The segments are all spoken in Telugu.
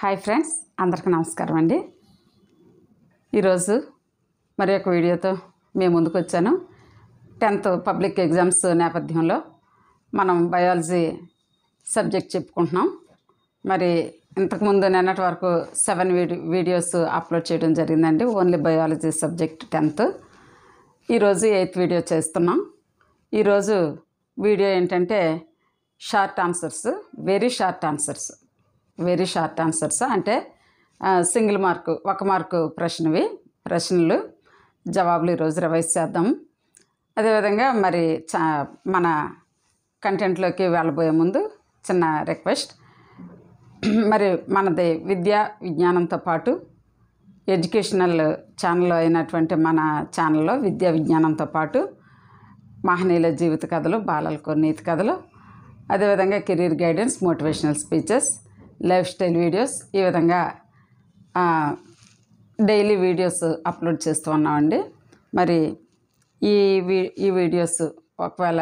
హాయ్ ఫ్రెండ్స్, అందరికీ నమస్కారం అండి. ఈరోజు మరి ఒక వీడియోతో మేము ముందుకు వచ్చాను. 10th పబ్లిక్ ఎగ్జామ్స్ నేపథ్యంలో మనం బయాలజీ సబ్జెక్ట్ చెప్పుకుంటున్నాం. మరి ఇంతకుముందు నిన్నటి వరకు 7 వీడియోస్ అప్లోడ్ చేయడం జరిగిందండి. Only biology subject 10th. ఈరోజు 8th వీడియో చేస్తున్నాం. ఈరోజు వీడియో ఏంటంటే short answers, very short answers అంటే సింగిల్ మార్కు, 1 మార్కు ప్రశ్నలు జవాబులు ఈరోజు రివైజ్ చేద్దాం. అదేవిధంగా మరి మన కంటెంట్లోకి వెళ్ళబోయే ముందు చిన్న రిక్వెస్ట్. మరి మనది విద్యా విజ్ఞానంతో పాటు ఎడ్యుకేషనల్ ఛానల్ అయినటువంటి మన ఛానల్లో విద్యా విజ్ఞానంతో పాటు మహనీయుల జీవిత కథలు, బాలలకు నీతి కథలు, అదేవిధంగా career guidance, motivational speeches, life style videos, ఈ విధంగా డైలీ వీడియోస్ అప్లోడ్ చేస్తూ ఉన్నామండి. మరి ఈ వీడియోస్ ఒకవేళ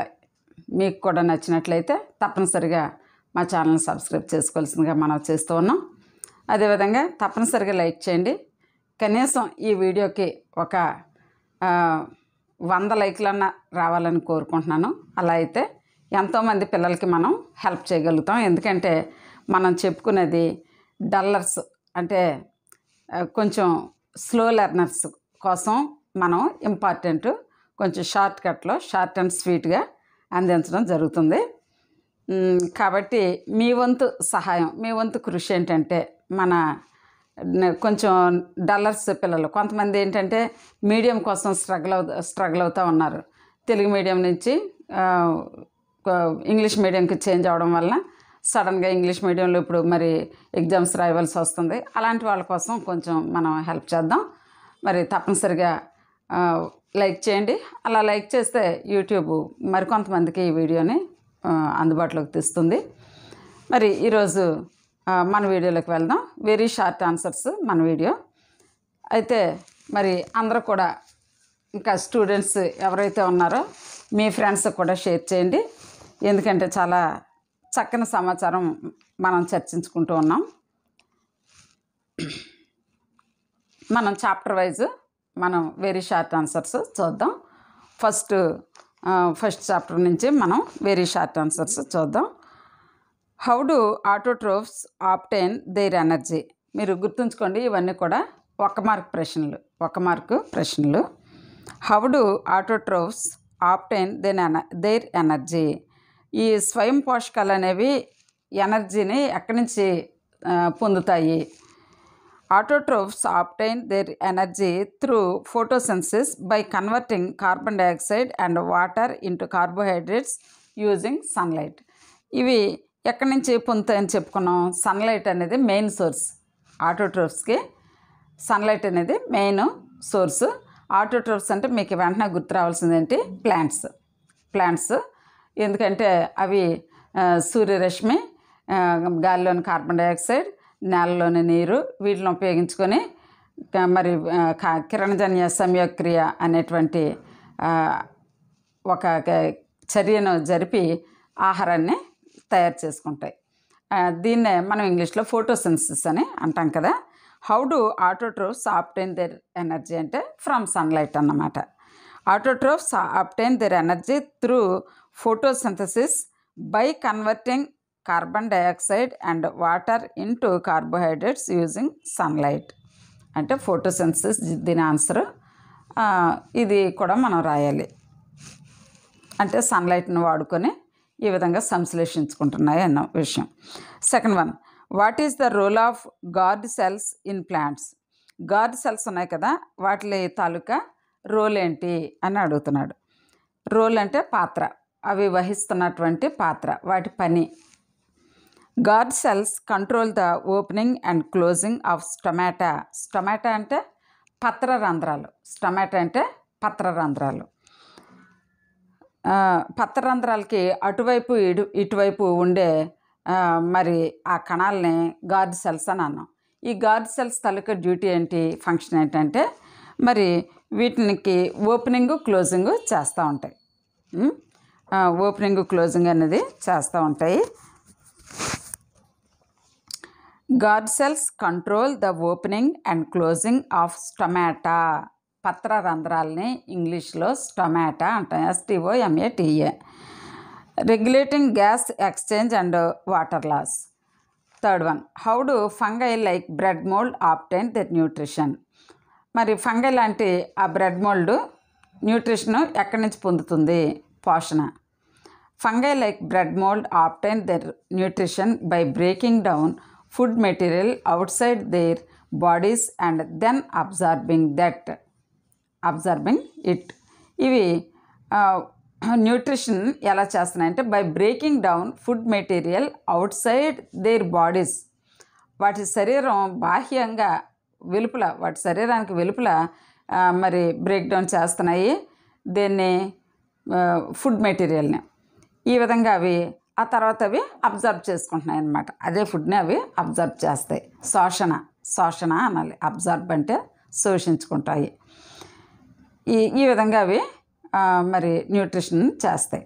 మీకు కూడా నచ్చినట్లయితే తప్పనిసరిగా మా ఛానల్ని సబ్స్క్రైబ్ చేసుకోవాల్సిందిగా మనం చేస్తూ ఉన్నాం. అదేవిధంగా తప్పనిసరిగా లైక్ చేయండి. కనీసం ఈ వీడియోకి ఒక 100 లైక్లన్నా రావాలని కోరుకుంటున్నాను. అలా అయితే ఎంతోమంది పిల్లలకి మనం హెల్ప్ చేయగలుగుతాం. ఎందుకంటే మనం చెప్పుకునేది డల్లర్స్ అంటే కొంచెం స్లో లెర్నర్స్ కోసం మనం ఇంపార్టెంట్ కొంచెం షార్ట్ అండ్ స్వీట్గా అందించడం జరుగుతుంది. కాబట్టి మీ వంతు సహాయం, మీ వంతు కృషి ఏంటంటే మన కొంచెం డల్లర్స్ పిల్లలు కొంతమంది ఏంటంటే మీడియం కోసం స్ట్రగుల్ అవుతూ ఉన్నారు. తెలుగు మీడియం నుంచి ఇంగ్లీష్ మీడియంకి చేంజ్ అవ్వడం వల్ల సడన్గా ఇంగ్లీష్ మీడియంలో ఇప్పుడు మరి ఎగ్జామ్స్ రాయవలసి వస్తుంది. అలాంటి వాళ్ళ కోసం కొంచెం మనం హెల్ప్ చేద్దాం. మరి తప్పనిసరిగా లైక్ చేయండి. అలా లైక్ చేస్తే యూట్యూబ్ మరికొంతమందికి ఈ వీడియోని అందుబాటులోకి తెస్తుంది. మరి ఈరోజు మన వీడియోలోకి వెళ్దాం. వెరీ షార్ట్ ఆన్సర్స్ మన వీడియో అయితే మరి అందరూ కూడా ఇంకా స్టూడెంట్స్ ఎవరైతే ఉన్నారో మీ ఫ్రెండ్స్ కూడా షేర్ చేయండి. ఎందుకంటే చాలా చక్కని సమాచారం మనం చర్చించుకుంటూ ఉన్నాం. మనం చాప్టర్ వైజ్ మనం వెరీ షార్ట్ ఆన్సర్స్ చూద్దాం. ఫస్ట్ చాప్టర్ నుంచి మనం వెరీ షార్ట్ ఆన్సర్స్ చూద్దాం. How do autotrophs obtain their energy. మీరు గుర్తుంచుకోండి, ఇవన్నీ కూడా 1 మార్కు ప్రశ్నలు. How do autotrophs obtain their energy. ఈ స్వయం పోషకాలు అనేవి ఎనర్జీని ఎక్కడి నుంచి పొందుతాయి? Autotrophs obtain their energy through photosynthesis by converting carbon dioxide and water into carbohydrates using sunlight. ఇవి ఎక్కడి నుంచి పొందుతాయని చెప్పుకున్నాం. సన్లైట్ అనేది మెయిన్ సోర్స్. ఆటోట్రోఫ్స్కి సన్లైట్ అనేది మెయిన్ సోర్స్. ఆటోట్రోఫ్స్ అంటే మీకు వెంటనే గుర్తు రావాల్సింది ఏంటి? ప్లాంట్స్. ఎందుకంటే అవి సూర్యరశ్మి, గాలిలోని కార్బన్ డైఆక్సైడ్, నేలలోని నీరు, వీటిని ఉపయోగించుకొని మరి కిరణజన్య సంయోగక్రియ అనేటువంటి ఒక చర్యను జరిపి ఆహారాన్ని తయారు చేసుకుంటాయి. దీన్నే మనం ఇంగ్లీష్లో ఫోటోసింథసిస్ అని అంటాం కదా. How do autotrophs obtain their energy అంటే ఫ్రమ్ సన్లైట్ అన్నమాట. Autotrophs obtain their energy through photosynthesis by converting carbon dioxide and water into carbohydrates using sunlight. అంటే ఫోటోసింథసిస్ దీని ఆన్సర్. ఇది కూడా మనం రాయాలి. అంటే సన్లైట్ని వాడుకొని ఈ విధంగా సంశ్లేషించుకుంటున్నాయి అన్న విషయం. Second one, what is the role of guard cells in plants. Guard cells ఉన్నాయి కదా, వాటి తాలూకా రోల్ ఏంటి అని అడుగుతున్నాడు. రోల్ అంటే పాత్ర, అవి వహిస్తున్నటువంటి పాత్ర, వాటి పని. Guard cells control the opening and closing of stomata. Stomata అంటే పత్రరంధ్రాలు. పత్రరంధ్రాలకి అటువైపు ఇటువైపు ఉండే మరి ఆ కణాలని గార్డ్ సెల్స్ అని అన్నాం. ఈ గార్డ్ సెల్స్ తాలూకా డ్యూటీ ఏంటి, ఫంక్షన్ ఏంటంటే మరి వీటికి ఓపెనింగ్ క్లోజింగ్ చేస్తూ ఉంటాయి. ఓపెనింగ్ క్లోజింగ్ అనేది చేస్తూ ఉంటాయి. Guard cells control the opening and closing of stomata. పత్ర రంధ్రాలని ఇంగ్లీష్లో స్టొమాటా అంటాం, STOMATA. Regulating gas exchange and water loss. Third one, how do fungi like bread mould obtain that nutrition. మరి ఫంగై లాంటి ఆ బ్రెడ్ మోల్డ్ న్యూట్రిషన్ ఎక్కడి నుంచి పొందుతుంది? పోషణ. Fungi like bread mould obtain their nutrition by breaking down food material outside their bodies and then absorbing it. ఇవి న్యూట్రిషన్ ఎలా చేస్తున్నాయంటే by breaking down food material outside their bodies. వాటి శరీరం బాహ్యంగా వెలుపల, వాటి శరీరానికి వెలుపల మరి బ్రేక్ డౌన్ చేస్తున్నాయి దీన్ని, ఫుడ్ మెటీరియల్ని. ఈ విధంగా అవి ఆ తర్వాత అవి అబ్జర్వ్ చేసుకుంటున్నాయి అన్నమాట. అదే ఫుడ్ని అవి అబ్జర్వ్ చేస్తాయి. శోషణ అనాలి. అబ్జర్వ్ అంటే శోషించుకుంటాయి. ఈ విధంగా అవి మరి న్యూట్రిషన్ చేస్తాయి.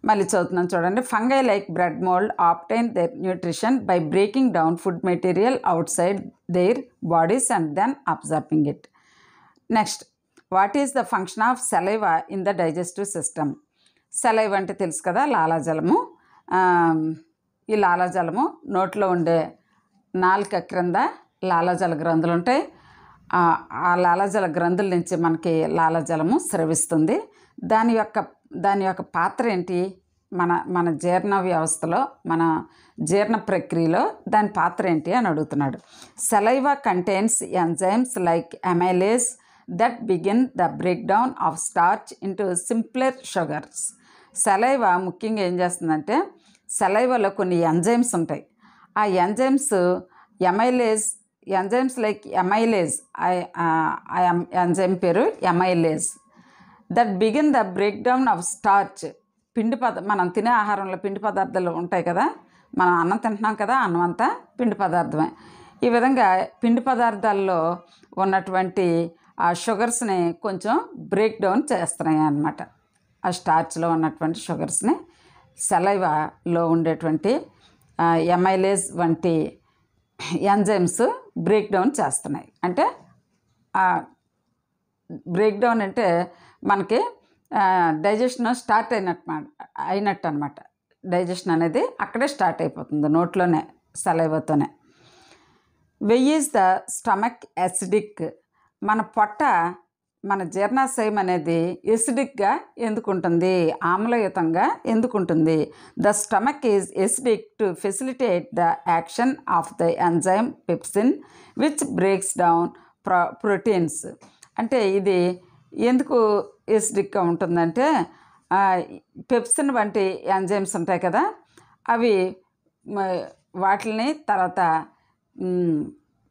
మళ్ళీ చదువుతున్నాను చూడండి. Fungi like bread mould obtain their nutrition by breaking down food material outside their bodies and then observing it. Next, what is the function of saliva in the digestive system. Saliva అంటే తెలుసు కదా, లాలాజలము. ఈ లాలాజలము నోట్లో ఉండే నాలుక క్రింద లాలాజల గ్రంథులు ఉంటాయి. ఆ లాలాజల గ్రంథుల నుంచి మనకి లాలాజలము స్రవిస్తుంది. దాని యొక్క పాత్ర ఏంటి? మన జీర్ణ వ్యవస్థలో, మన జీర్ణ ప్రక్రియలో దాని పాత్ర ఏంటి అని అడుగుతున్నాడు. Saliva contains enzymes like amylase that begin the break down of starch into simpler sugars. Saliva ముఖ్యంగా ఏం చేస్తుందంటే, సెలైవాలో కొన్ని ఎంజైమ్స్ ఉంటాయి. ఆ ఎంజైమ్స్ లైక్ ఎమైలేజ్, ఎంజైమ్ పేరు amylase. That begin the break down of starch. మనం తినే ఆహారంలో పిండి పదార్థాలు ఉంటాయి కదా, మనం అన్నం తింటున్నాం కదా, అన్నం అంతా పిండి పదార్థమే. ఈ విధంగా పిండి పదార్థాల్లో ఉన్నటువంటి ఆ షుగర్స్ని కొంచెం బ్రేక్ డౌన్ చేస్తున్నాయి అన్నమాట. ఆ స్టార్చ్లో ఉన్నటువంటి షుగర్స్ని సెలైవాలో ఉండేటువంటి ఎమైలేజ్ వంటి ఎంజైమ్స్ బ్రేక్ డౌన్ చేస్తున్నాయి. అంటే బ్రేక్ డౌన్ అంటే మనకి డైజెషన్ స్టార్ట్ అయినట్టు అనమాట. డైజెషన్ అనేది అక్కడే స్టార్ట్ అయిపోతుంది, నోట్లోనే, సెలైవాతోనే. Why is the stomach acidic. మన పొట్ట, మన జీర్ణాశయం అనేది ఎసిడిక్గా ఎందుకుంటుంది? ఆమ్లయుతంగా ఎందుకుంటుంది? The stomach is acidic to facilitate the action of the enzyme pepsin which breaks down proteins. అంటే ఇది ఎందుకు ఎసిడిక్గా ఉంటుందంటే, పెప్సిన్ వంటి ఎంజైమ్స్ ఉంటాయి కదా, అవి వాటిని తర్వాత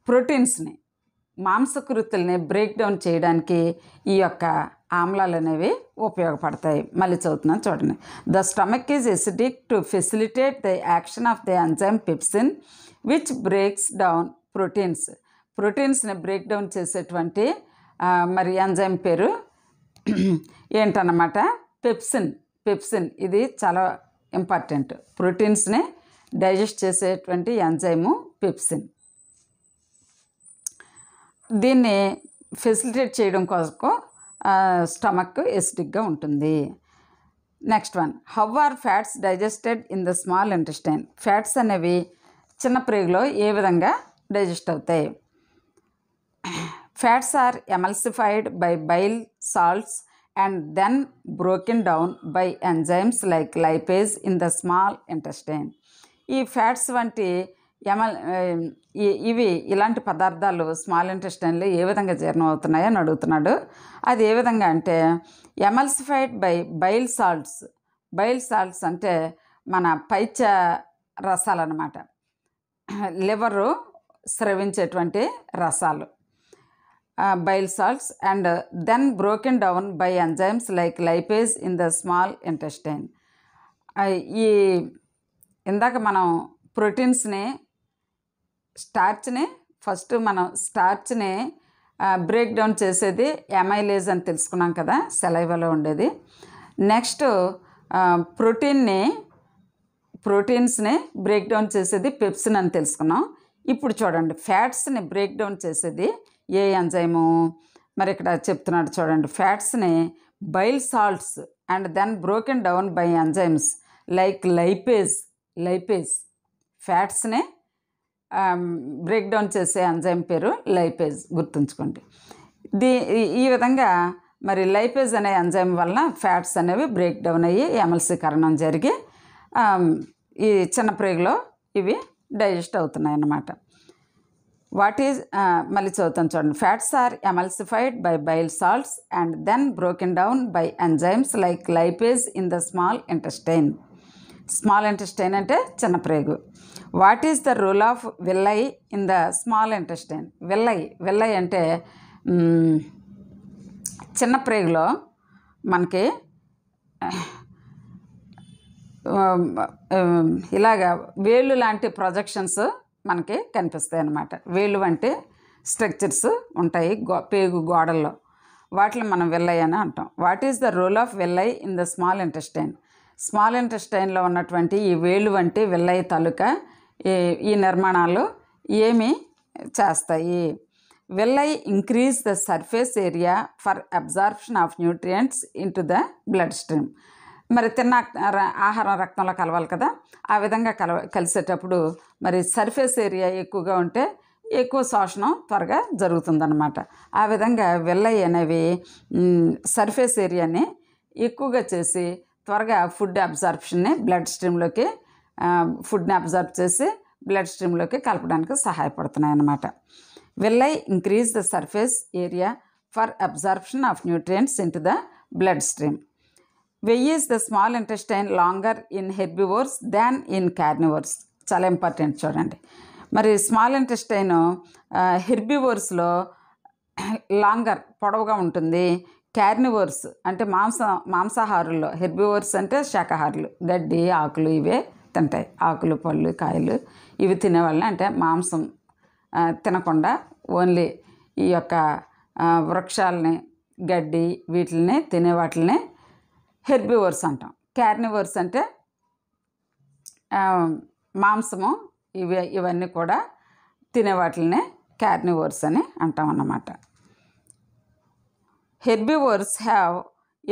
ప్రోటీన్స్ని, మాంసకృతుల్ని బ్రేక్ డౌన్ చేయడానికి ఈ యొక్క ఆమ్లాలు అనేవి ఉపయోగపడతాయి. మళ్ళీ చదువుతున్నాను చూడండి. The stomach is acidic to facilitate the action of the enzyme pepsin which breaks down ప్రోటీన్స్ని బ్రేక్ డౌన్ చేసేటువంటి మరి ఎంజైమ్ పేరు ఏంటన్నమాట? పెప్సిన్. ఇది చాలా ఇంపార్టెంట్. ప్రోటీన్స్ని డైజెస్ట్ చేసేటువంటి ఎంజైము పెప్సిన్. దీన్ని ఫెసిలిటేట్ చేయడం కోసం స్టమక్ ఎసిడిక్గా ఉంటుంది. Next one, how are fats digested in the small intestine. Fats అనేవి చిన్న ప్రేగులో ఏ విధంగా డైజెస్ట్ అవుతాయి? Fats are emulsified by bile salts and then broken down by enzymes like lipase in the small intestine. ఈ ఫ్యాట్స్ వంటి ఇలాంటి పదార్థాలు స్మాల్ ఇంటెస్టైన్లో ఏ విధంగా జీర్ణం అవుతున్నాయో అని అడుగుతున్నాడు. అది ఏ విధంగా అంటే, ఎమల్సిఫైడ్ బై బైల్ సాల్ట్స్ అంటే మన పైత్య రసాలు అన్నమాట. లివరు స్రవించేటువంటి రసాలు, bile salts. And then broken down by enzymes like lipase in the small intestine. ఇందాక మనం ప్రోటీన్స్ని, స్టార్చ్ని బ్రేక్ డౌన్ చేసేది ఎమైలేజ్ అని తెలుసుకున్నాం కదా, సెలైవాలో ఉండేది. నెక్స్ట్ ప్రోటీన్స్ని బ్రేక్ డౌన్ చేసేది పెప్సిన్ అని తెలుసుకున్నాం. ఇప్పుడు చూడండి, ఫ్యాట్స్ని బ్రేక్ డౌన్ చేసేది ఏ ఎంజైము? మరి ఇక్కడ చెప్తున్నాడు చూడండి, ఫ్యాట్స్ని bile salts and then broken down by enzymes like lipase ఫ్యాట్స్ని బ్రేక్ డౌన్ చేసే ఎంజైమ్ పేరు లైపేజ్, గుర్తుంచుకోండి. ఈ విధంగా మరి లైపేజ్ అనే ఎంజైమ్ వలన ఫ్యాట్స్ అనేవి బ్రేక్ డౌన్ అయ్యి ఎమల్సీకరణం జరిగి ఈ చిన్న ప్రేగులో ఇవి డైజెస్ట్ అవుతున్నాయి అన్నమాట. వాట్ ఈజ్ మళ్ళీ చదువుతాను చూడండి. Fats are emulsified by bile salts and then broken down by enzymes like lipase in the small intestine. Small intestine అంటే చిన్న ప్రేగు. What is the rule of villi in the small intestine? Villi అంటే చిన్న ప్రేగులో మనకి ఇలాగా వేళ్ళు లాంటి ప్రొజెక్షన్స్ మనకి కనిపిస్తాయి అన్నమాట. వేళ్ళు వంటి స్ట్రక్చర్స్ ఉంటాయి పేగు గోడల్లో, వాటిని మనం విల్లై అని అంటాం. What is the role of villi in the small intestine? Small ఇంటెస్టైన్లో ఉన్నటువంటి ఈ వేళ్ళు వంటి విల్లై తాలూకా ఈ నిర్మాణాలు ఏమి చేస్తాయి? విల్లై increase the surface area for absorption of nutrients into the blood stream. మరి తిన్న ఆహారం రక్తంలో కలవాలి కదా, ఆ విధంగా కలిసేటప్పుడు మరి సర్ఫేస్ ఏరియా ఎక్కువగా ఉంటే ఎక్కువ శోషణం త్వరగా జరుగుతుందన్నమాట. ఆ విధంగా విల్లై అనేవి సర్ఫేస్ ఏరియాని ఎక్కువగా చేసి త్వరగా ఫుడ్ అబ్జార్ప్షన్ని బ్లడ్ స్ట్రీమ్లోకి ఫుడ్ని అబ్జర్వ్ చేసి బ్లడ్ స్ట్రీమ్లోకి కలపడానికి సహాయపడుతున్నాయి అన్నమాట. Villi increase the surface area for absorption of nutrients into the blood stream. Why is the small intestine longer in herbivores than in carnivores. చాలా ఇంపార్టెంట్ చూడండి. మరి స్మాల్ ఇంటెస్టైన్ హెర్బివోర్స్లో లాంగర్ పొడవుగా ఉంటుంది. కార్నివోర్స్ అంటే మాంసాహారుల్లో, హెర్బివోర్స్ అంటే శాకాహారులు, గడ్డి ఆకులు ఇవే తింటాయి, ఆకులు పళ్ళు కాయలు ఇవి తినేవాళ్ళని, అంటే మాంసం తినకుండా ఓన్లీ ఈ యొక్క వృక్షాలని గడ్డి వీటిని తినే వాటిని హెర్బివోర్స్ అంటాం. కార్నివోర్స్ అంటే మాంసము ఇవన్నీ కూడా తినే వాటిని కార్నివోర్స్ అని అంటాం అన్నమాట. Herbivores have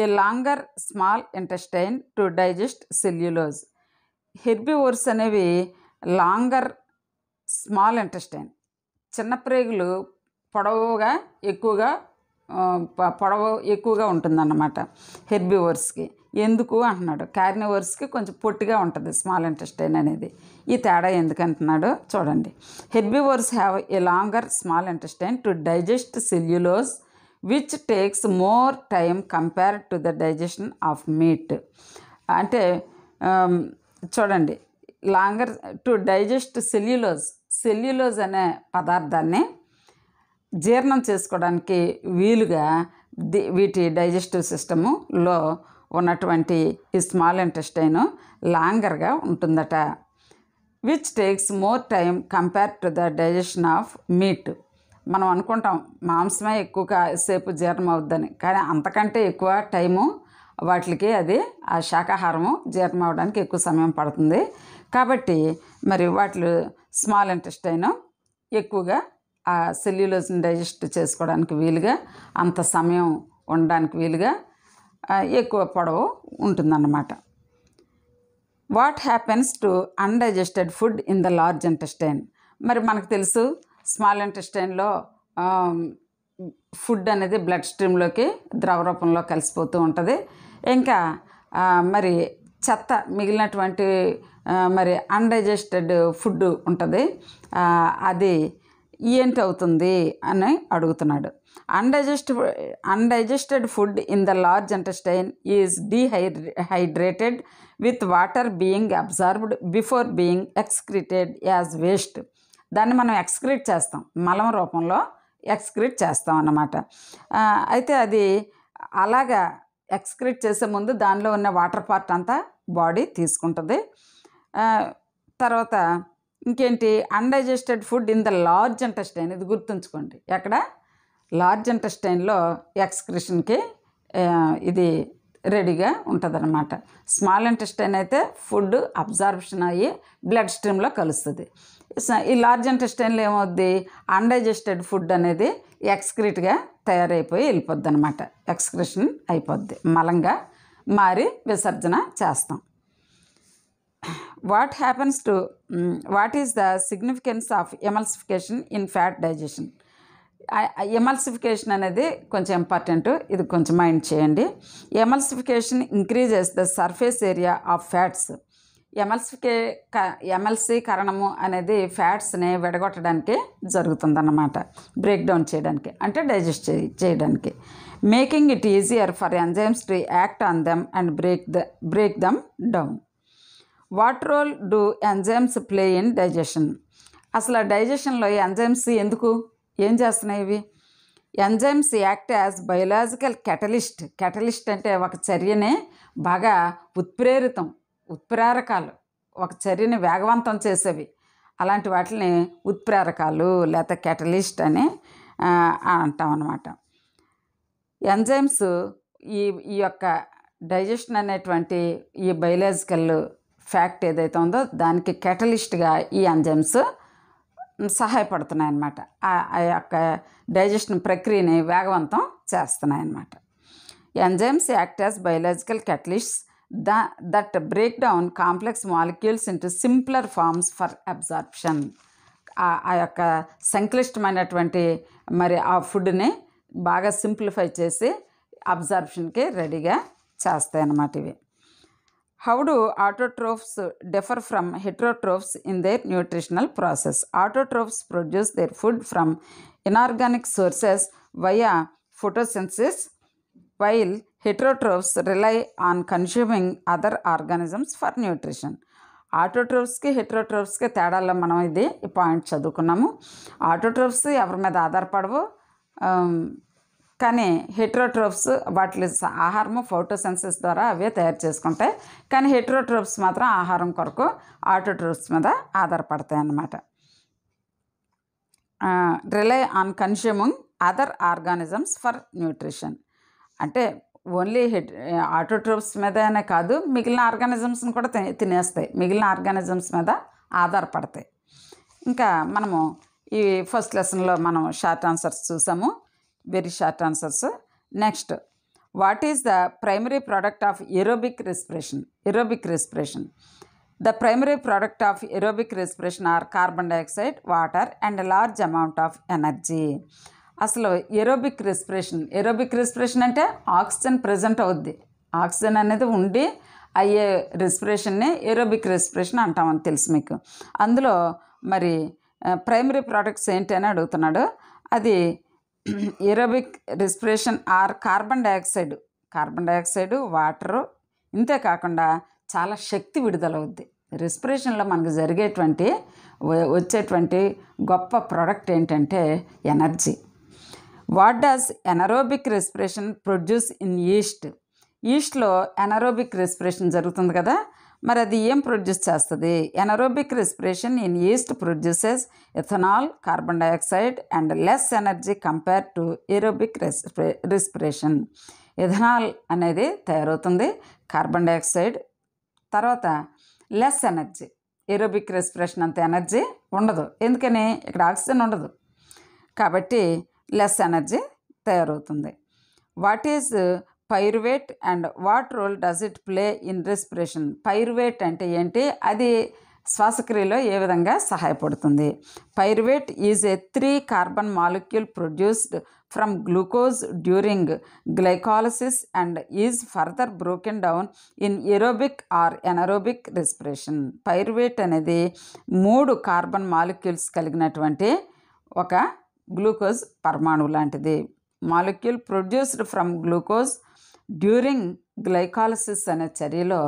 a longer small intestine to digest cellulose. Herbivores అనేవి లాంగర్ స్మాల్ ఇంటెస్టైన్, చిన్న ప్రేగులు పొడవు ఎక్కువగా ఉంటుందన్నమాట హెర్బివోర్స్కి. ఎందుకు అంటున్నాడు, కార్నివోర్స్కి కొంచెం పొట్టిగా ఉంటుంది స్మాల్ ఇంటెస్టైన్ అనేది. ఈ తేడా ఎందుకు అంటున్నాడు చూడండి. Herbivores have a longer small intestine to digest cellulose which takes more time compared to the digestion of meat. అంటే చూడండి, లాంగర్ టు డైజెస్ట్ సెల్యులోజ్ అనే పదార్థాన్ని జీర్ణం చేసుకోవడానికి వీలుగా వీటి డైజెస్టివ్ సిస్టములో ఉన్నటువంటి ఈ స్మాల్ ఇంటెస్టైన్ లాంగర్గా ఉంటుందట. Which takes more time compare to the digestion of meat. మనం అనుకుంటాం మాంసమే ఎక్కువ సేపు జీర్ణం అవుద్దని, కానీ అంతకంటే ఎక్కువ టైము వాటికి అది ఆ శాకాహారము జీర్ణం అవడానికి ఎక్కువ సమయం పడుతుంది. కాబట్టి మరి వాటి స్మాల్ ఇంటెస్టైన్ ఎక్కువగా ఆ సెల్యులోజ్ని డైజెస్ట్ చేసుకోవడానికి వీలుగా, అంత సమయం ఉండడానికి వీలుగా ఎక్కువ పొడవు ఉంటుందన్నమాట. What happens to undigested food in the large intestine? మరి మనకు తెలుసు స్మాల్ ఇంటెస్టైన్లో ఫుడ్ అనేది బ్లడ్ స్ట్రీమ్లోకి ద్రవ రూపంలో కలిసిపోతూ ఉంటుంది. ఇంకా మరి చెత్త మిగిలినటువంటి మరి అన్డైజెస్టెడ్ ఫుడ్ ఉంటుంది, అది ఏంటి అవుతుంది అని అడుగుతున్నాడు. Undigested food in the large intestine is dehydrated with water being absorbed before being excreted as waste. దాన్ని మనం ఎక్స్క్రీట్ చేస్తాం, మలం రూపంలో ఎక్స్క్రీట్ చేస్తాం అన్నమాట. అయితే అది అలాగా ఎక్స్క్రీట్ చేసే ముందు దానిలో ఉన్న వాటర్ పార్ట్ అంతా బాడీ తీసుకుంటుంది. తర్వాత ఇంకేంటి, undigested food in the large intestine. ఇది గుర్తుంచుకోండి, ఎక్కడ లార్జ్ ఇంటెస్టైన్లో ఎక్స్క్రిషన్కి ఇది రెడీగా ఉంటుంది అన్నమాట. స్మాల్ ఇంటెస్టైన్ అయితే ఫుడ్ అబ్జార్ప్షన్ అయ్యి బ్లడ్ స్ట్రీమ్లో కలుస్తుంది. ఈ లార్జ్ ఇంటెస్టైన్లో ఏమవుద్ది, అన్డైజెస్టెడ్ ఫుడ్ అనేది ఎక్స్క్రీట్గా తయారైపోయి వెళ్ళిపోద్ది అనమాట. ఎక్స్క్రిషన్ అయిపోద్ది, మలంగా మారి విసర్జన చేస్తాం. What is the significance of emulsification in fat digestion? Emulsification అనేది కొంచెం ఇంపార్టెంట్, ఇది కొంచెం మైండ్ చేయండి. Emulsification increases the surface area of fats. ఎమల్సీకరణము అనేది ఫ్యాట్స్ని విడగొట్టడానికి జరుగుతుందన్నమాట, బ్రేక్ డౌన్ చేయడానికి, అంటే డైజెస్ట్ చేయడానికి. Making it easier for enzymes to act on them and break them down. What role do enzymes play in digestion? అసలు డైజెషన్లో ఎంజైమ్స్ ఎందుకు, ఏం చేస్తున్నాయి ఇవి? Enzymes act as biological catalyst అంటే ఒక చర్యని బాగా ఉత్ప్రేరకాలు, ఒక చర్యని వేగవంతం చేసేవి. అలాంటి వాటిని ఉత్ప్రేరకాలు లేకపోతే కెటలిస్ట్ అని అంటాం అన్నమాట. ఎంజైమ్స్ ఈ యొక్క డైజెషన్ అనేటువంటి ఈ బయోలాజికల్ ఫ్యాక్ట్ ఏదైతే ఉందో దానికి కెటలిస్ట్గా ఈ ఎంజైమ్స్ సహాయపడుతున్నాయి అన్నమాట. ఆ యొక్క డైజెషన్ ప్రక్రియని వేగవంతం చేస్తున్నాయి అన్నమాట. Enzymes act as biological catalysts that break down complex molecules into simpler forms for absorption. ఆ యొక్క సంక్లిష్టమైనటువంటి మరి ఆ ఫుడ్ని బాగా సింప్లిఫై చేసి అబ్జార్ప్షన్కి రెడీగా చేస్తాయి అన్నమాట ఇవి. How do autotrophs differ from heterotrophs in their nutritional process? Autotrophs produce their food from inorganic sources via photosynthesis, while heterotrophs rely on consuming other organisms for nutrition. ఆటోట్రోఫ్స్కి హెటరోట్రోఫ్స్కి తేడాల్లో మనం ఈ పాయింట్ చదువుకున్నాము. ఆటోట్రోఫ్స్ ఎవరి మీద ఆధారపడవు, కానీ హెటరోట్రోఫ్స్ వాటి ఆహారము ఫోటోసింథసిస్ ద్వారా అవే తయారు చేసుకుంటాయి. కానీ హెటరోట్రోఫ్స్ మాత్రం ఆహారం కొరకు ఆటోట్రోఫ్స్ మీద ఆధారపడతాయి అన్నమాట. Rely on consuming other organisms for nutrition అంటే ఓన్లీ ఆటోట్రోఫ్స్ మీదనే కాదు, మిగిలిన ఆర్గానిజమ్స్ని కూడా తినేస్తాయి, మిగిలిన ఆర్గానిజమ్స్ మీద ఆధారపడతాయి. ఇంకా మనము ఈ ఫస్ట్ లెసన్లో మనం షార్ట్ ఆన్సర్స్ చూసాము, very short answers. Next, what is the primary product of aerobic respiration? The primary product of aerobic respiration are carbon dioxide, water and large amount of energy. అసలు ఏరోబిక్ రెస్పిరేషన్ అంటే ఆక్సిజన్ ప్రజెంట్ అవుద్ది, ఆక్సిజన్ అనేది ఉండి అయ్యే రెస్పిరేషన్ని ఏరోబిక్ రెస్పిరేషన్ అంటామని తెలుసు మీకు. అందులో మరి ప్రైమరీ ప్రోడక్ట్స్ ఏంటి అని అడుగుతున్నాడు. అది aerobic respiration are carbon dioxide, water, ఇంతే కాకుండా చాలా శక్తి విడుదలవుద్ది. రెస్పిరేషన్లో మనకు వచ్చేటువంటి గొప్ప ప్రోడక్ట్ ఏంటంటే energy. What does anaerobic respiration produce in ఈస్ట్లో ఎనరోబిక్ రెస్పిరేషన్ జరుగుతుంది కదా, మరి అది ఏం ప్రొడ్యూస్ చేస్తుంది? Anaerobic respiration in yeast produces ethanol, carbon dioxide and less energy compare to aerobic respiration. Ethanol అనేది తయారవుతుంది, కార్బన్ డైఆక్సైడ్, తర్వాత లెస్ ఎనర్జీ. ఏరోబిక్ రెస్పిరేషన్ అంత ఎనర్జీ ఉండదు, ఎందుకని ఇక్కడ ఆక్సిజన్ ఉండదు కాబట్టి లెస్ ఎనర్జీ తయారవుతుంది. What is pyruvate and what role does it play in respiration? Pyruvate అంటే ఏంటి, అది శ్వాసక్రియలో ఏ విధంగా సహాయపడుతుంది? Pyruvate is a 3 carbon molecule produced from glucose during glycolysis and is further broken down in aerobic or anaerobic respiration. Pyruvate అనేది 3 కార్బన్ మాలిక్యూల్స్ కలిగినటువంటి ఒక గ్లూకోజ్ పరమాణువు లాంటిది. Molecule produced from glucose during glycolysis అనే చర్యలో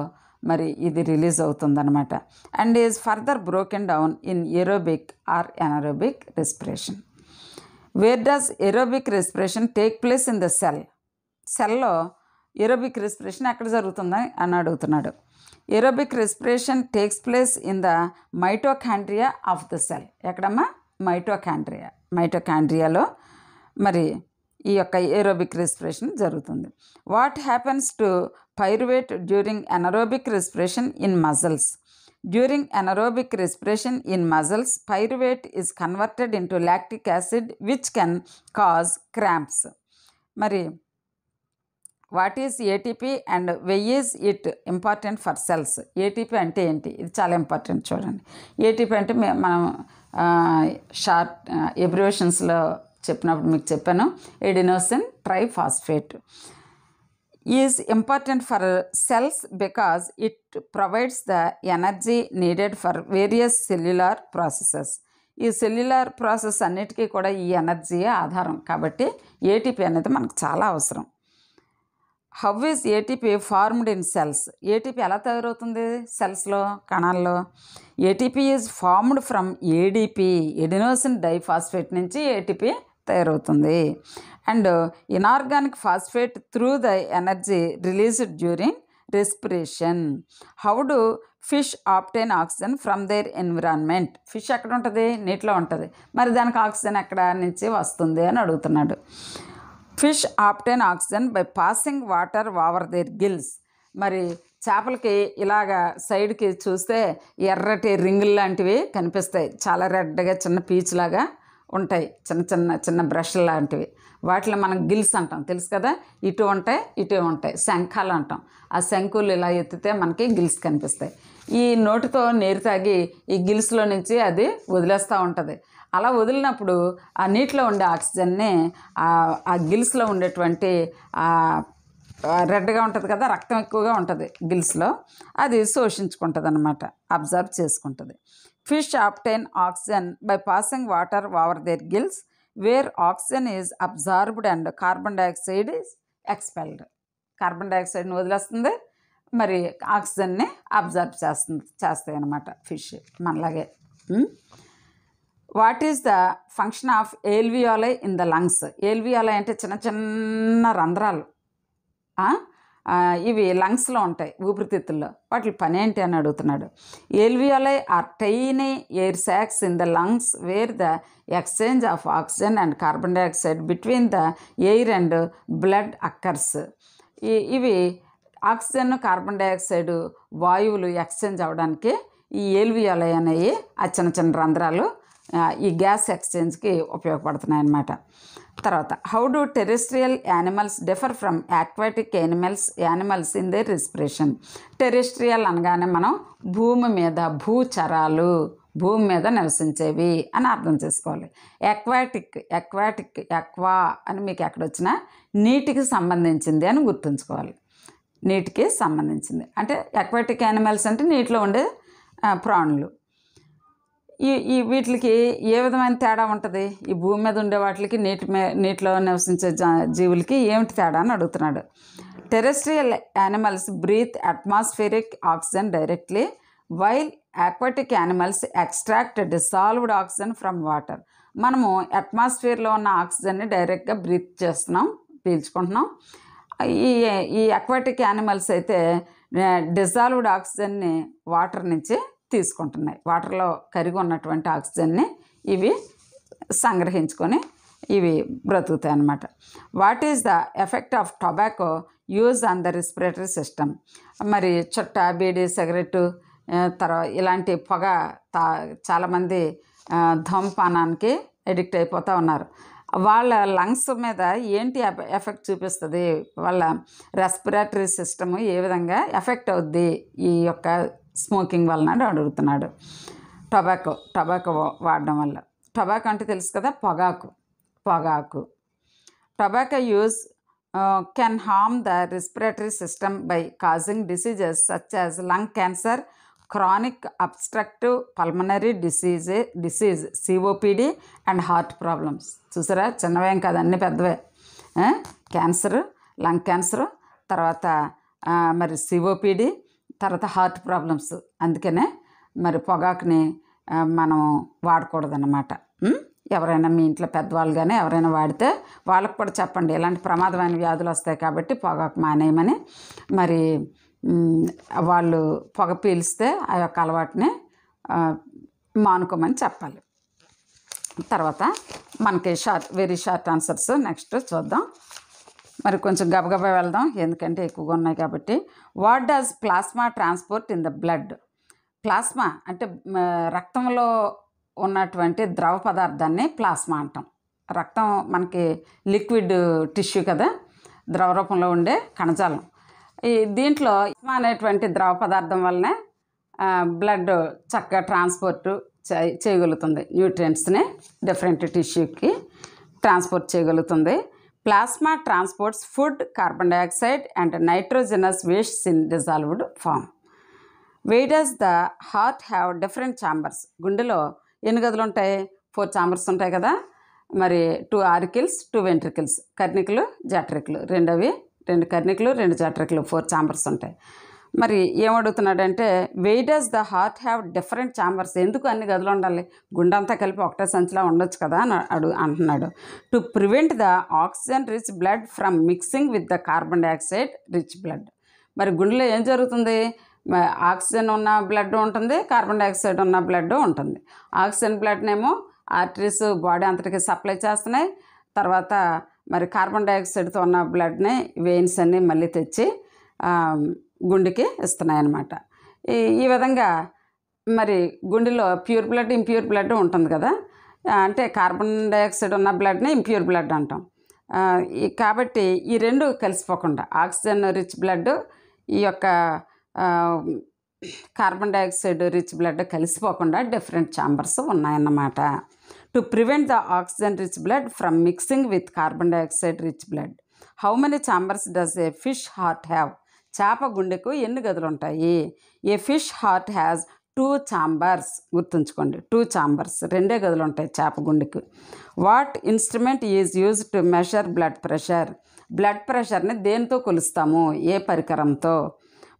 మరి ఇది రిలీజ్ అవుతుందన్నమాట. And is further broken down in aerobic or anaerobic respiration. Where does aerobic respiration take place in the సెల్లో ఏరోబిక్ రెస్పిరేషన్ ఎక్కడ జరుగుతుందని అని అడుగుతున్నాడు. Aerobic respiration takes place in the mitochondria of the cell. ఎక్కడమ్మా? మైటోకాండ్రియాలో మరి ఈ యొక్క ఏరోబిక్ రెస్పిరేషన్ జరుగుతుంది. What happens to pyruvate during anaerobic respiration in muscles? During anaerobic respiration in muscles, pyruvate is converted into lactic acid which can cause cramps. మరి what is ATP and why is it important for cells? ATP అంటే ఏంటి? ఇది చాలా ఇంపార్టెంట్ చూడండి. ఏటీపీ అంటే మనం షార్ట్ ఎబ్రివేషన్స్లో చెప్పినప్పుడు మీకు చెప్పాను, adenosine triphosphate is important for cells because it provides the energy needed for various cellular processes. ఈ సెల్యులార్ ప్రాసెస్ అన్నిటికీ కూడా ఈ ఎనర్జీయే ఆధారం, కాబట్టి ఏటీపీ అనేది మనకు చాలా అవసరం. How is ATP formed in cells? ATP ఎలా తయారవుతుంది సెల్స్లో, కణాల్లో? ATP is formed from ADP, adenosine diphosphate నుంచి ఏటీపీ తయారవుతుంది. And inorganic phosphate through the energy released during respiration. How do fish obtain oxygen from their environment? Fish ఎక్కడ ఉంటుంది? నీటిలో ఉంటుంది. మరి దానికి ఆక్సిజన్ ఎక్కడ నుంచి వస్తుంది అని అడుగుతున్నాడు. Fish obtain oxygen by passing water over their gills. మరి చేపలకి ఇలాగా సైడ్కి చూస్తే ఎర్రటి రింగులు లాంటివి కనిపిస్తాయి, చాలా రెడ్గా చిన్న పీచ్ లాగా ఉంటాయి, చిన్న చిన్న చిన్న బ్రష్ లాంటివి. వాటిలో మనం గిల్స్ అంటాం, తెలుసు కదా, ఇటు ఉంటాయి ఇటు ఉంటాయి, శంఖాలు అంటాం. ఆ శంకులు ఇలా ఎత్తితే మనకి గిల్స్ కనిపిస్తాయి. ఈ నోటితో నీరు తాగి ఈ గిల్స్లో నుంచి అది వదిలేస్తూ ఉంటుంది. అలా వదిలినప్పుడు ఆ నీటిలో ఉండే ఆక్సిజన్ని ఆ గిల్స్లో ఉండేటువంటి రెడ్గా ఉంటుంది కదా, రక్తం ఎక్కువగా ఉంటుంది గిల్స్లో, అది శోషించుకుంటుంది అన్నమాట, అబ్జర్వ్ చేసుకుంటుంది. Fish obtain oxygen by passing water over their gills where oxygen is absorbed and carbon dioxide is expelled. Carbon డైఆక్సైడ్ని వదిలేస్తుంది, మరి ఆక్సిజన్ని అబ్జర్వ్ చేస్తాయి అన్నమాట ఫిష్ మనలాగే. What is the function of alveoli in the lungs? Alveoli అంటే చిన్న చిన్న రంధ్రాలు, ఇవి లంగ్స్లో ఉంటాయి, ఊపిరితిత్తుల్లో. వాటి పని ఏంటి అని అడుగుతున్నాడు. Alveoli are tiny air sacs in the lungs where the exchange of oxygen and carbon dioxide between the air and blood occurs. ఇవి ఆక్సిజన్ కార్బన్ డైఆక్సైడ్ వాయువులు ఎక్స్చేంజ్ అవ్వడానికి ఈ ఏల్వియోలై అనేవి ఆ చిన్న చిన్న రంధ్రాలు ఈ గ్యాస్ ఎక్స్చేంజ్కి ఉపయోగపడుతున్నాయి అన్నమాట. తర్వాత how do terrestrial animals differ from aquatic animals in there respiration? Terrestrial అనగానే మనం భూమి మీద, భూచరాలు, భూమి మీద నివసించేవి అని అర్థం చేసుకోవాలి. ఎక్వా అని మీకు ఎక్కడొచ్చినా నీటికి సంబంధించింది అని గుర్తుంచుకోవాలి. నీటికి సంబంధించింది అంటే అక్వాటిక్ యానిమల్స్ అంటే నీటిలో ఉండే ప్రాణులు. ఈ వీటికి ఏ విధమైన తేడా ఉంటుంది? ఈ భూమి మీద ఉండే వాటికి నీటిలో నివసించే జీవులకి ఏమిటి తేడా అని అడుగుతున్నాడు. Terrestrial animals breathe atmospheric oxygen directly while aquatic animals extract dissolved oxygen from water. మనము అట్మాస్ఫియర్లో ఉన్న ఆక్సిజన్ని డైరెక్ట్గా బ్రీత్ చేస్తున్నాం, పీల్చుకుంటున్నాం. ఈ అక్వాటిక్ యానిమల్స్ అయితే డిసాల్వ్డ్ ఆక్సిజన్ని వాటర్ నుంచి తీసుకుంటున్నాయి. వాటర్లో కరిగి ఉన్నటువంటి ఆక్సిజన్ని ఇవి సంగ్రహించుకొని ఇవి బ్రతుకుతాయి అన్నమాట. What is the effect of tobacco use on the respiratory system? మరి చుట్ట, బీడీ, సిగరెట్టు, తర్వాత ఇలాంటి పొగ చాలామంది ధూమపానానికి ఎడిక్ట్ అయిపోతూ ఉన్నారు. వాళ్ళ లంగ్స్ మీద ఏంటి ఎఫెక్ట్ చూపిస్తుంది? వాళ్ళ రెస్పిరేటరీ సిస్టమ్ ఏ విధంగా ఎఫెక్ట్ అవుద్ది ఈ యొక్క స్మోకింగ్ వలన అడుగుతున్నాడు. టొబాకో వాడడం వల్ల. టొబాకో అంటే తెలుసు కదా, పొగాకు. Tobacco use can harm the respiratory system by causing diseases such as lung cancer, chronic obstructive pulmonary disease COPD and heart problems. చూసారా, చిన్నవేం కాదు, అన్నీ పెద్దవే. క్యాన్సర్, లంగ్ క్యాన్సర్, తర్వాత మరి COPD, తర్వాత హార్ట్ ప్రాబ్లమ్స్. అందుకనే మరి పొగాకుని మనం వాడకూడదన్నమాట. ఎవరైనా మీ ఇంట్లో పెద్దవాళ్ళు కానీ ఎవరైనా వాడితే వాళ్ళకు కూడా చెప్పండి, ఇలాంటి ప్రమాదమైన వ్యాధులు వస్తాయి కాబట్టి పొగాకు మానేయమని. మరి వాళ్ళు పొగ పీలిస్తే ఆ యొక్క అలవాటుని మానుకోమని చెప్పాలి. తర్వాత మనకి వెరీ షార్ట్ ఆన్సర్స్ నెక్స్ట్ చూద్దాం. మరి కొంచెం గబగబా వెళ్దాం ఎందుకంటే ఎక్కువగా ఉన్నాయి కాబట్టి. What does plasma transport in the blood? Plasma అంటే రక్తంలో ఉన్నటువంటి ద్రవ పదార్థాన్ని ప్లాస్మా అంటాం. రక్తం మనకి లిక్విడ్ టిష్యూ కదా, ద్రవ రూపంలో ఉండే కణజాలం. దీంట్లో ప్లాస్మా అనేటువంటి ద్రవ పదార్థం వల్లనే బ్లడ్ చక్కగా ట్రాన్స్పోర్ట్ చేయగలుగుతుంది. న్యూట్రియంట్స్ని డిఫరెంట్ టిష్యూకి ట్రాన్స్పోర్ట్ చేయగలుగుతుంది. Plasma transports food, carbon dioxide and nitrogenous wastes in dissolved form. Why does the heart have different chambers? గుండెలో ఎన్ని గదులు ఉంటాయి? 4 ఛాంబర్స్ ఉంటాయి కదా. మరి 2 ఆరికిల్స్ 2 వెంట్రికల్స్, కర్ణికలు జఠరికలు, 2 కర్ణికలు 2 జఠరికలు, 4 ఛాంబర్స్ ఉంటాయి. మరి ఏమడుగుతున్నాడంటే why does the heart have different chambers? ఎందుకు అన్ని గదులు ఉండాలి? గుండంతా కలిపి ఒకటే సంచిలా ఉండొచ్చు కదా అని అంటున్నాడు. To prevent the oxygen rich blood from mixing with the carbon dioxide rich blood. మరి గుండెలో ఏం జరుగుతుంది? ఆక్సిజన్ ఉన్న బ్లడ్ ఉంటుంది, కార్బన్ డైఆక్సైడ్ ఉన్న బ్లడ్ ఉంటుంది. ఆక్సిజన్ బ్లడ్నేమో ఆర్టరీస్ బాడీ అంతటికి సప్లై చేస్తున్నాయి. తర్వాత మరి కార్బన్ డైఆక్సైడ్తో ఉన్న బ్లడ్ని వెయిన్స్ అన్నీ మళ్ళీ తెచ్చి గుండెకి ఇస్తున్నాయి అన్నమాట. ఈ విధంగా మరి గుండెలో ప్యూర్ బ్లడ్, ఇంప్యూర్ బ్లడ్ ఉంటుంది కదా. అంటే కార్బన్ డైఆక్సైడ్ ఉన్న బ్లడ్ని ఇంప్యూర్ బ్లడ్ అంటాం. కాబట్టి ఈ రెండు కలిసిపోకుండా ఆక్సిజన్ రిచ్ బ్లడ్, ఈ యొక్క కార్బన్ డైఆక్సైడ్ రిచ్ బ్లడ్ కలిసిపోకుండా డిఫరెంట్ ఛాంబర్స్ ఉన్నాయన్నమాట. To prevent the oxygen rich blood from mixing with carbon dioxide rich blood. How many chambers does a fish heart have? చేప గుండెకు ఎన్ని గదులు ఉంటాయి? A fish heart has 2 chambers. గుర్తుంచుకోండి, 2 ఛాంబర్స్, 2 గదులు ఉంటాయి చేప గుండెకు. What instrument is use to measure blood pressure? Blood ప్రెషర్ని దేనితో కొలుస్తాము? ఏ పరికరంతో?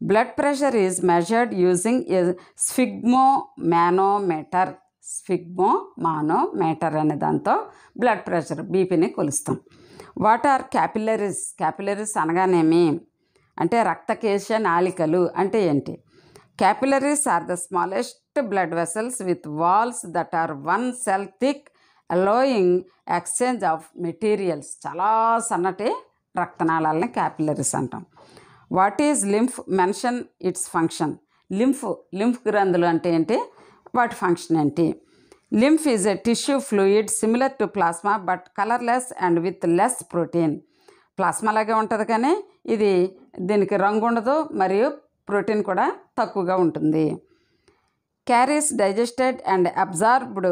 Blood pressure is measured using a sphygmomanometer. Sphygmomanometer అనే దాంతో బ్లడ్ ప్రెషర్ బీపీని కొలుస్తాం. What are capillaries? క్యాపిలరీస్ అనగానేమి? అంటే రక్తకేశ నాళికలు అంటే ఏంటి? Capillaries are the smallest blood vessels with walls that are 1 cell thick allowing exchange of materials. చాలా సన్నటి రక్తనాళాలని క్యాపిలరీస్ అంటాం. What is lymph? Mention its function. Lymph గ్రంథులు అంటే ఏంటి? వాటి ఫంక్షన్ ఏంటి? Lymph is a tissue fluid similar to plasma but colourless and with less protein. Plasma లాగే ఉంటుంది కానీ దీనికి రంగు ఉండదు, మరియు ప్రోటీన్ కూడా తక్కువగా ఉంటుంది. Carries digested and absorbed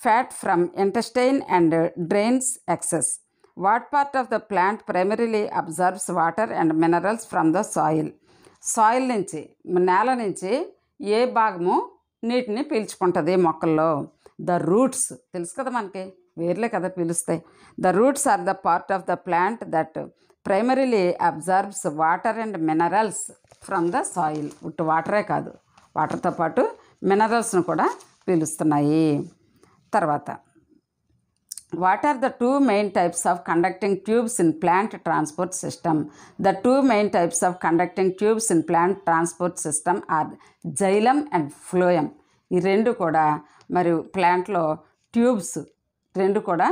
fat from intestine and drains excess. What part of the plant primarily absorbs water and minerals from the soil? Soil నుంచి, నేల నుంచి ఏ భాగము నీటిని పీల్చుకుంటుంది మొక్కల్లో? The roots. తెలుసు కదా మనకి, వేర్లే కదా పీలుస్తాయి. The roots are the part of the plant that primarily absorbs water and minerals from the soil. ఉట్టు వాటరే కాదు, వాటర్తో పాటు మినరల్స్ను కూడా పీలుస్తున్నాయి. తర్వాత what are the 2 main types of conducting tubes in plant transport system? The 2 main types of conducting tubes in plant transport system are xylem and phloem. ఈ రెండు కూడా మరియు ప్లాంట్లో ట్యూబ్స్, రెండు కూడా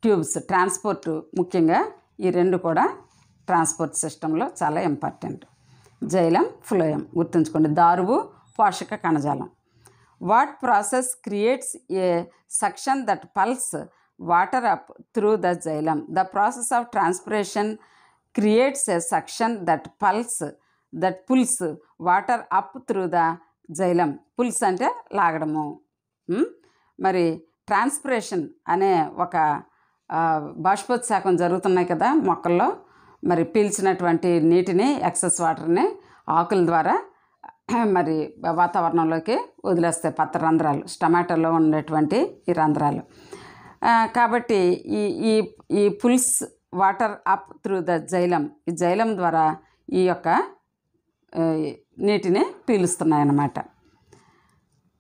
ట్యూబ్స్ ట్రాన్స్పోర్ట్, ముఖ్యంగా ఈ రెండు కూడా ట్రాన్స్పోర్ట్ సిస్టంలో చాలా ఇంపార్టెంట్. జైలం, ఫ్లోయం గుర్తుంచుకోండి. దారువు పోషక కణజాలం. What process creates a suction that pulls water up through the xylem? The process of transpiration creates a suction that pulls water up through the xylem. Pulls అంటే లాగడము. మరి ట్రాన్స్పిరేషన్ అనే ఒక బాష్పోత్సాకం జరుగుతున్నాయి కదా మొక్కల్లో. మరి పీల్చినటువంటి నీటిని, ఎక్సెస్ వాటర్ని ఆకుల ద్వారా మరి వాతావరణంలోకి వదిలేస్తాయి పత్రరంధ్రాలు, స్టమాటోలో ఉండేటువంటి ఈ రంధ్రాలు. కాబట్టి ఈ pulls water up through the xylem, ఈ xylem ద్వారా ఈ యొక్క నీటిని పీలుస్తున్నాయన్నమాట.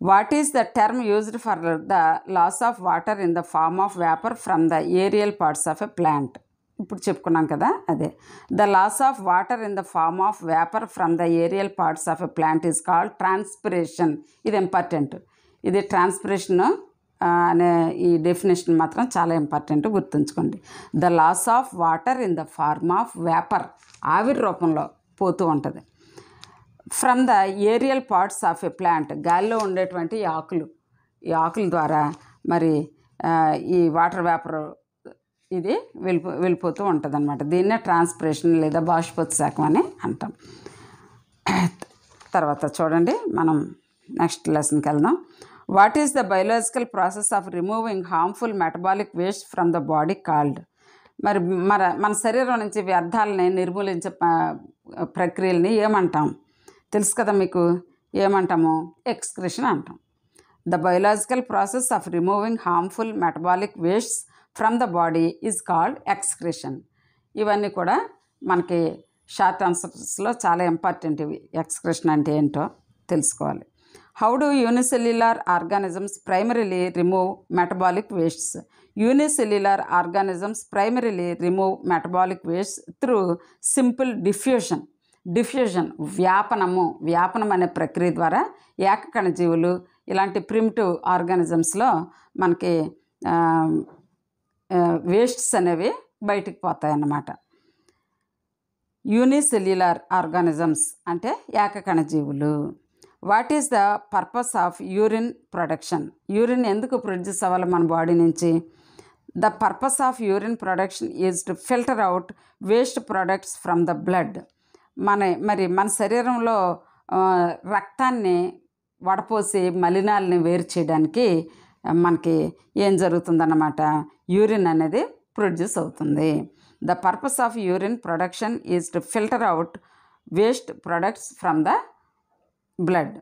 What is the term used for the loss of water in the form of vapour from the aerial parts of a plant? ఇప్పుడు చెప్పుకున్నాం కదా అదే. The loss of water in the form of vapour from the aerial parts of a plant is called transpiration. ఇది ఇంపార్టెంట్. ఇది ట్రాన్స్పిరేషన్ అనే ఈ డెఫినేషన్ మాత్రం చాలా ఇంపార్టెంట్, గుర్తుంచుకోండి. The loss of water in the form of vapour, ఆవిరి రూపంలో పోతూ ఉంటుంది, from the aerial parts of a plant, గాలిలో ఉండేటువంటి ఈ ఆకుల ద్వారా మరి ఈ వాటర్ వేపర్ ఇది వెళ్ళిపోతూ ఉంటుంది అనమాట. దీన్నే ట్రాన్స్పిరేషన్ లేదా బాష్పోత్సేకం అని అంటాం. తర్వాత చూడండి, మనం నెక్స్ట్ లెసన్కి వెళ్దాం. What is the biological process of removing harmful metabolic waste from the body called? మరి మన శరీరం నుంచి వ్యర్థాలని నిర్మూలించే ప్రక్రియల్ని ఏమంటాం తెలుసు కదా మీకు. ఏమంటాము? ఎక్స్క్రిషన్ అంటాం. The biological process of removing harmful metabolic wastes from the body is called excretion. ఇవన్నీ కూడా మనకి షార్ట్ ఆన్సర్స్లో చాలా ఇంపార్టెంట్. ఇవి ఎక్స్క్రిషన్ అంటే ఏంటో తెలుసుకోవాలి. How do unicellular organisms primarily remove metabolic wastes? Unicellular organisms primarily remove metabolic waste through simple diffusion వ్యాపనం అనే ప్రక్రియ ద్వారా ఏకకణ జీవులు ఇలాంటి ప్రిమిటివ్ ఆర్గానిజమ్స్లో మనకి వేస్ట్స్ అనేవి బయటికి పోతాయి అన్నమాట. యూనిసెల్యులార్ ఆర్గానిజమ్స్ అంటే ఏకకణ జీవులు. What is the purpose of urine production? Urine ఎందుకు ప్రొడ్యూస్ అవ్వాలి మన బాడీ నుంచి? The purpose of urine production is to filter out waste products from the blood. మన శరీరంలో రక్తాన్ని వడపోసి మలినాలని వేరు చేయడానికి మనకి ఏం జరుగుతుందన్నమాట, యూరిన్ అనేది ప్రొడ్యూస్ అవుతుంది. The purpose of urine production is to filter out waste products from the blood.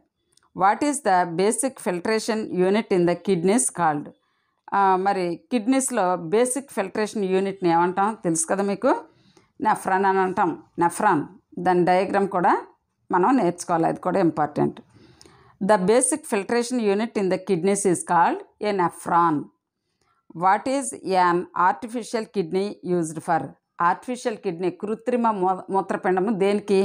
What is the basic filtration unit in the kidneys called? మరి కిడ్నీస్లో బేసిక్ ఫిల్టరేషన్ యూనిట్ని ఏమంటాం తెలుసు కదా మీకు. నెఫ్రాన్ అని అంటాం. నెఫ్రాన్, దాని డయాగ్రామ్ కూడా మనం నేర్చుకోవాలి, అది కూడా important. The basic filtration unit in the kidneys is called a nephron. What is an artificial kidney used for? Artificial kidney, కృత్రిమ మూత్రపిండము దేనికి?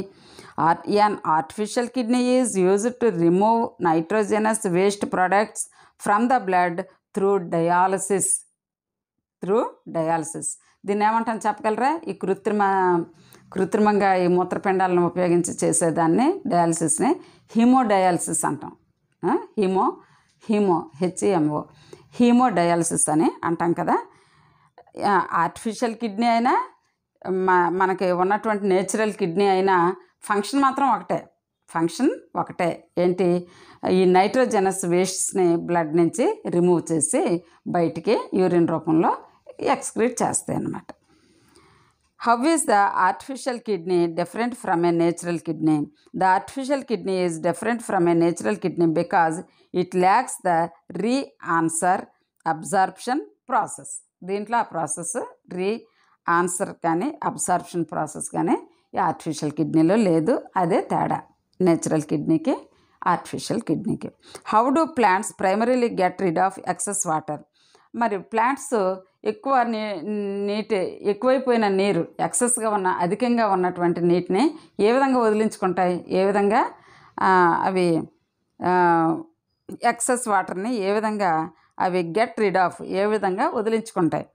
An artificial kidney is used to remove nitrogenous waste products from the blood through dialysis. దీన్ని ఏమంటాం చెప్పగలరా? ఈ కృత్రిమంగా ఈ మూత్రపిండాలను ఉపయోగించి చేసేదాన్ని డయాలసిస్ని హీమోడయాలసిస్ అంటాం. హెచ్ఈఎంఓ హీమోడయాలసిస్ అని అంటాం కదా. ఆర్టిఫిషియల్ కిడ్నీ అయినా మనకి ఉన్నటువంటి నేచురల్ కిడ్నీ అయినా ఫంక్షన్ మాత్రం ఒకటే. ఏంటి? ఈ నైట్రోజనస్ వేస్ట్స్ని బ్లడ్ నుంచి రిమూవ్ చేసి బయటికి యూరిన్ రూపంలో ఎక్స్క్రీట్ చేస్తాయి అన్నమాట. How is the artificial kidney different from a natural kidney? The artificial kidney is different from a natural kidney because it lacks the reabsorption process. దీంట్లో ఆ ప్రాసెస్ రీ-ఆన్సర్ కానీ అబ్జార్ప్షన్ ప్రాసెస్ కానీ ఈ ఆర్టిఫిషియల్ కిడ్నీలో లేదు. అదే తేడా నేచురల్ కిడ్నీకి ఆర్టిఫిషియల్ కిడ్నీకి. How do plants primarily get rid of excess water? మరి ప్లాంట్స్ ఎక్కువైపోయిన నీరు, అధికంగా ఉన్నటువంటి నీటిని ఏ విధంగా వదిలించుకుంటాయి? ఏ విధంగా అవి ఎక్సెస్ వాటర్ని ఏ విధంగా అవి గెట్ రిడ్ ఆఫ్ ఏ విధంగా వదిలించుకుంటాయి?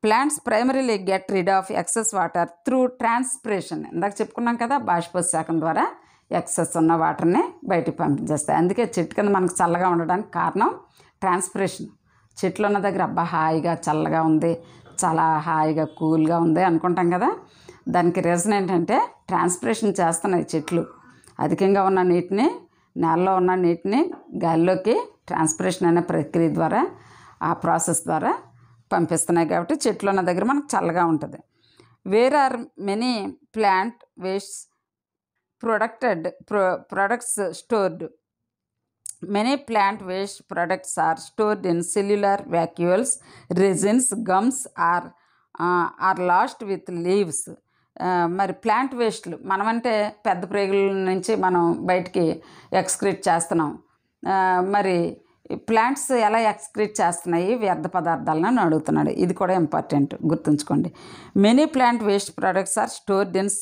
Plants primarily get rid of excess water through transpiration. ఇందాక చెప్పుకున్నాం కదా, బాష్పోత్సేకం ద్వారా ఎక్సెస్ ఉన్న వాటర్ని బయటికి పంపించేస్తాయి. అందుకే చెట్టు కింద మనకు చల్లగా ఉండడానికి కారణం ట్రాన్స్పిరేషన్. చెట్లు ఉన్న దగ్గర అబ్బా హాయిగా చల్లగా ఉంది, చాలా హాయిగా కూల్గా ఉంది అనుకుంటాం కదా. దానికి రీజన్ ఏంటంటే ట్రాన్స్పిరేషన్ చేస్తున్నాయి చెట్లు. అధికంగా ఉన్న నీటిని, నేలలో ఉన్న నీటిని గాలిలోకి ట్రాన్స్పిరేషన్ అనే ప్రక్రియ ద్వారా, ఆ ప్రాసెస్ ద్వారా పంపిస్తున్నాయి కాబట్టి చెట్లు ఉన్న దగ్గర మనకు చల్లగా ఉంటుంది. Where are many plant waste products stored? Many plant waste products are stored in cellular vacuoles, resins, gums are lost with leaves. మరి ప్లాంట్ వేస్ట్లు మనమంటే పెద్ద ప్రేగుల నుంచి మనం బయటికి ఎక్స్క్రీట్ చేస్తున్నాం. మరి ప్లాంట్స్ ఎలా ఎక్స్క్రీట్ చేస్తున్నాయి వ్యర్థ పదార్థాలను అడుగుతున్నాడు. ఇది కూడా ఇంపార్టెంట్, గుర్తుంచుకోండి. Many plant waste products are stored in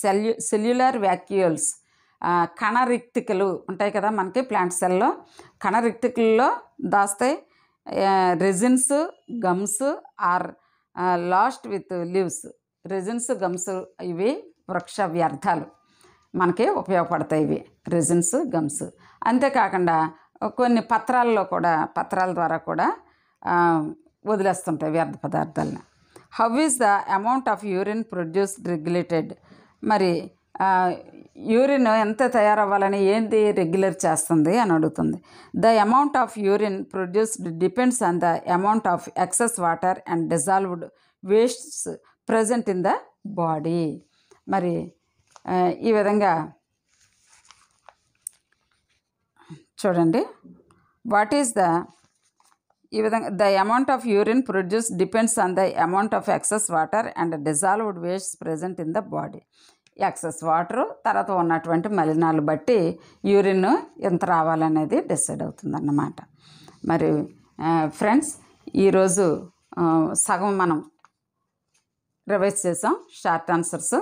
cellular vacuoles. కణరిక్తికలు ఉంటాయి కదా మనకి ప్లాంట్ సెల్లో, కణరిక్తికల్లో దాస్తాయి. Resins, gums are lost with leaves. Resins, gums ఇవి వృక్ష వ్యర్థాలు. మనకి ఉపయోగపడతాయి ఇవి రెజిన్స్, గమ్స్. అంతేకాకుండా కొన్ని పత్రాల ద్వారా కూడా వదిలేస్తుంటాయి వ్యర్థ పదార్థాలని. How is the amount of urine produced regulated? మరి యూరిన్ ఎంత తయారవ్వాలని ఏంది రెగ్యులర్ చేస్తుంది అని అడుగుతుంది. The amount of urine produced depends on the amount of excess water and dissolved wastes present in the body. మరి ఈ విధంగా చూడండి. వాట్ ఈస్ ఈ విధంగా the amount of urine produce depends on the amount of excess water and dissolved waste present in the body. Excess water తర్వాత ఉన్నటువంటి మలినాలు బట్టి యూరిన్ ఎంత రావాలనేది డిసైడ్ అవుతుందన్నమాట. మరి ఫ్రెండ్స్, ఈరోజు సగం మనం రివైజ్ చేసాం. Short answers,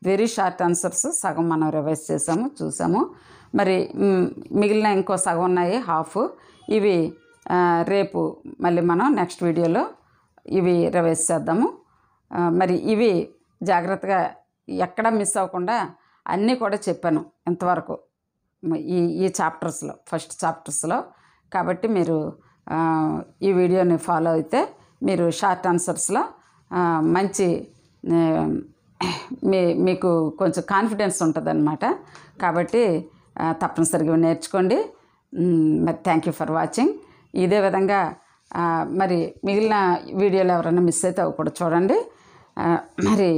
very short answers సగం మనం రివైజ్ చేసాము, చూసాము. మరి మిగిలిన ఇంకో సగం ఉన్నాయి, హాఫ్. ఇవి రేపు మళ్ళీ మనం నెక్స్ట్ వీడియోలో ఇవి రివైజ్ చేద్దాము. మరి ఇవి జాగ్రత్తగా ఎక్కడ మిస్ అవ్వకుండా అన్నీ కూడా చెప్పాను ఇంతవరకు ఈ చాప్టర్స్లో, ఫస్ట్ చాప్టర్స్లో. కాబట్టి మీరు ఈ వీడియోని ఫాలో అయితే మీరు షార్ట్ ఆన్సర్స్లో మంచి మీకు కొంచెం కాన్ఫిడెన్స్ ఉంటుంది అన్నమాట. కాబట్టి తప్పనిసరిగా నేర్చుకోండి. మరి థ్యాంక్ యూ ఫర్ వాచింగ్. ఇదే విధంగా మరి మిగిలిన వీడియోలు ఎవరైనా మిస్ అయితే అవి కూడా చూడండి. మరి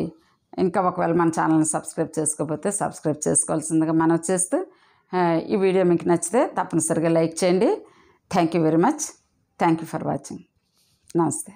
ఇంకా ఒకవేళ మన ఛానల్ని సబ్స్క్రైబ్ చేసుకోకపోతే సబ్స్క్రైబ్ చేసుకోవాల్సిందిగా మనం చేస్తూ, ఈ వీడియో మీకు నచ్చితే తప్పనిసరిగా లైక్ చేయండి. Thank you very much. Thank you for watching. నమస్తే.